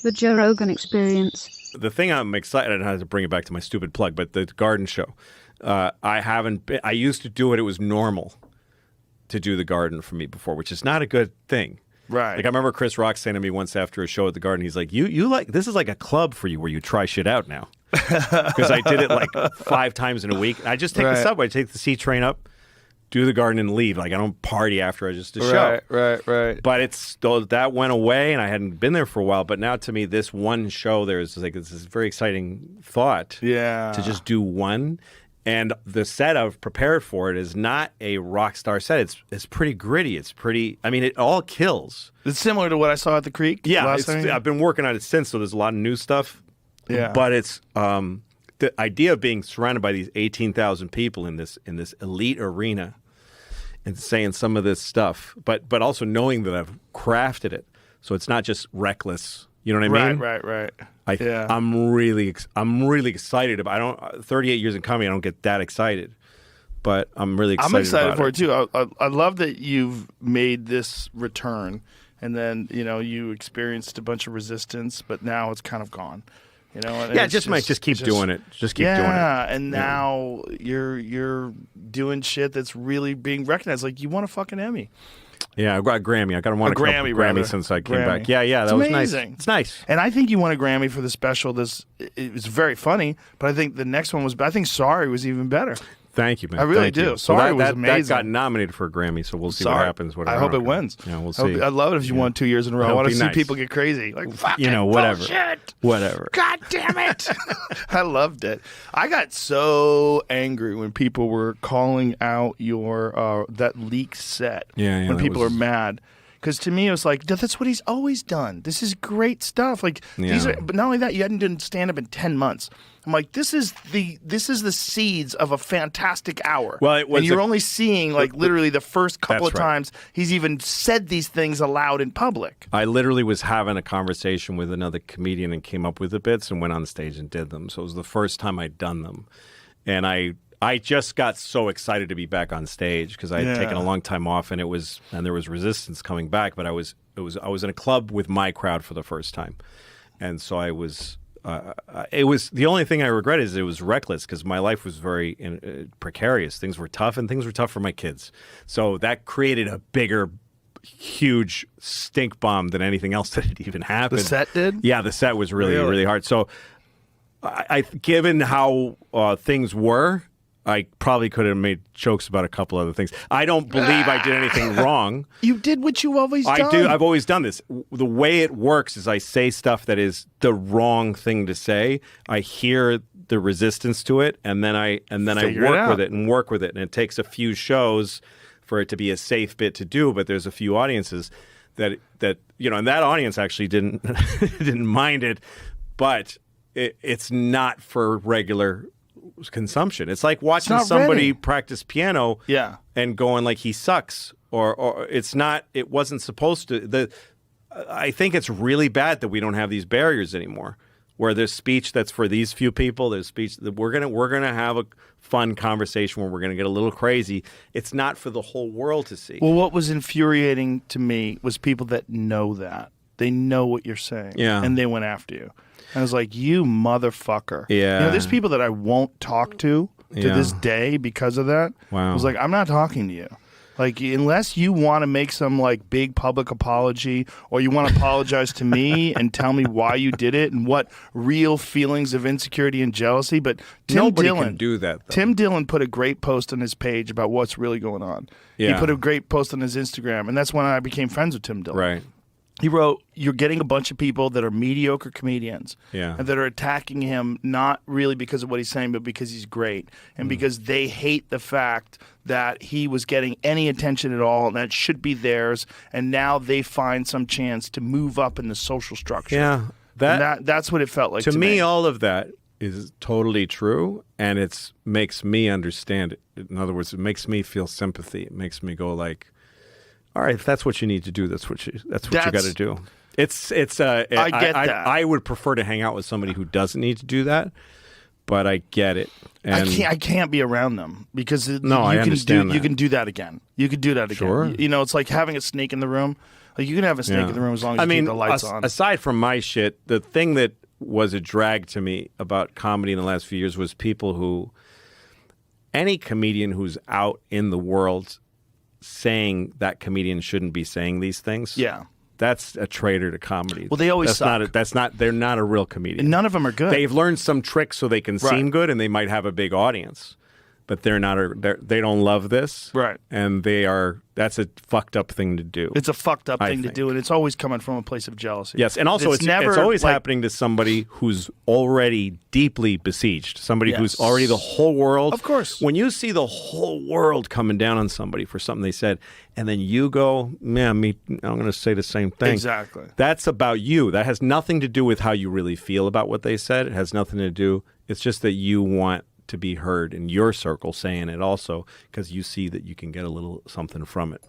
The Joe Rogan Experience. The thing I'm excited, and I have to bring it back to my stupid plug, but the garden show. I used to do it. It was normal to do the garden for me before, which is not a good thing. Right. Like I remember Chris Rock saying to me once after a show at the Garden, he's like, "You like this is like a club for you where you try shit out now." Because I did it like 5 times in a week. I just take the subway, I take the C train up, do the Garden, and leave. Like I don't party after. I just do show. Right. But that went away, and I hadn't been there for a while. But now, to me, this one show, there's like this very exciting thought. Yeah. To just do one. And the set I've prepared for it is not a rock star set. It's pretty gritty. It's pretty. I mean, it all kills. It's similar to what I saw at the Creek. Yeah, I've been working on it since. So there's a lot of new stuff. Yeah, but it's the idea of being surrounded by these 18,000 people in this elite arena and saying some of this stuff, but also knowing that I've crafted it, so it's not just reckless. You know what I mean? Right. I'm really excited about. 38 years in comedy, I don't get that excited, but I'm really excited. I'm excited about for it too. I love that you've made this return, and then you experienced a bunch of resistance, but now it's kind of gone. And just keep doing it. Just keep doing it. Yeah, and now you're doing shit that's really being recognized. Like you won a fucking Emmy. Yeah, I got a Grammy. I got a Grammy that was back. Yeah, that was amazing. Nice. It's nice. And I think you won a Grammy for the special. It was very funny, but I think the next one was. I think Sorry was even better. Thank you, man. I really Thank do. You. Sorry was amazing. That got nominated for a Grammy, so we'll see what happens. I hope it wins. Yeah, we'll see. I'd love it if you won 2 years in a row. I want to see nice. people get crazy. Like, fucking whatever. bullshit. Whatever. God damn it. I loved it. I got so angry when people were calling out your that leaked set. Yeah, when people are mad. Because to me, it was like, that's what he's always done. This is great stuff. Like but not only that, you hadn't done stand-up in 10 months. I'm like, this is the seeds of a fantastic hour. Well, it was and you're only seeing like literally the first couple of times he's even said these things aloud in public. I literally was having a conversation with another comedian and came up with the bits and went on stage and did them. So it was the first time I'd done them. And I just got so excited to be back on stage because I had taken a long time off, and there was resistance coming back. But I was in a club with my crowd for the first time, and so I was. It was the only thing I regret is it was reckless because my life was very precarious. Things were tough, and things were tough for my kids. So that created a bigger, huge stink bomb than anything else that had even happened. The set did? Yeah, the set was really hard. So, given how things were. I probably could have made jokes about a couple other things. I don't believe I did anything wrong. You did what you've always done. I do. I've always done this. The way it works is I say stuff that is the wrong thing to say. I hear the resistance to it, and then I work with it, and it takes a few shows for it to be a safe bit to do. But there's a few audiences that and that audience actually didn't mind it, but it's not for regular consumption. It's like watching somebody practice piano and going like he sucks or it's not, it wasn't supposed to. I think it's really bad that we don't have these barriers anymore where there's speech that's for these few people. There's speech that we're going to have a fun conversation where we're going to get a little crazy. It's not for the whole world to see. Well, what was infuriating to me was people that know that. They know what you're saying. Yeah. And they went after you. And I was like, you motherfucker. Yeah. There's people that I won't talk to this day because of that. Wow. I was like, I'm not talking to you. Like, unless you want to make some, like, big public apology or you want to apologize to me and tell me why you did it and what real feelings of insecurity and jealousy. But nobody can do that, though. Tim Dillon put a great post on his page about what's really going on. Yeah. He put a great post on his Instagram, and that's when I became friends with Tim Dillon. Right. He wrote, you're getting a bunch of people that are mediocre comedians and that are attacking him not really because of what he's saying, but because he's great and because they hate the fact that he was getting any attention at all and that should be theirs, and now they find some chance to move up in the social structure. Yeah. That's what it felt like to me. All of that is totally true, and it makes me understand it. In other words, it makes me feel sympathy. It makes me go like, all right, if that's what you need to do, that's what you got to do. I get that. I would prefer to hang out with somebody who doesn't need to do that, but I get it. And I can't be around them because I understand that. You can do that again. You could do that again. Sure. It's like having a snake in the room. Like, you can have a snake in the room as long as you keep the lights on. Aside from my shit, the thing that was a drag to me about comedy in the last few years was people who, any comedian who's out in the world saying that comedian shouldn't be saying these things. Yeah. That's a traitor to comedy. Well, they always suck. They're not a real comedian. And none of them are good. They've learned some tricks so they can seem good, and they might have a big audience, but they don't love this. Right. And that's a fucked up thing to do. It's a fucked up thing to do, and it's always coming from a place of jealousy. Yes, and also it's always happening to somebody who's already deeply besieged, somebody who's already the whole world. Of course. When you see the whole world coming down on somebody for something they said, and then you go, I'm going to say the same thing. Exactly. That's about you. That has nothing to do with how you really feel about what they said. It has nothing to do. It's just that you want to be heard in your circle saying it also because you see that you can get a little something from it.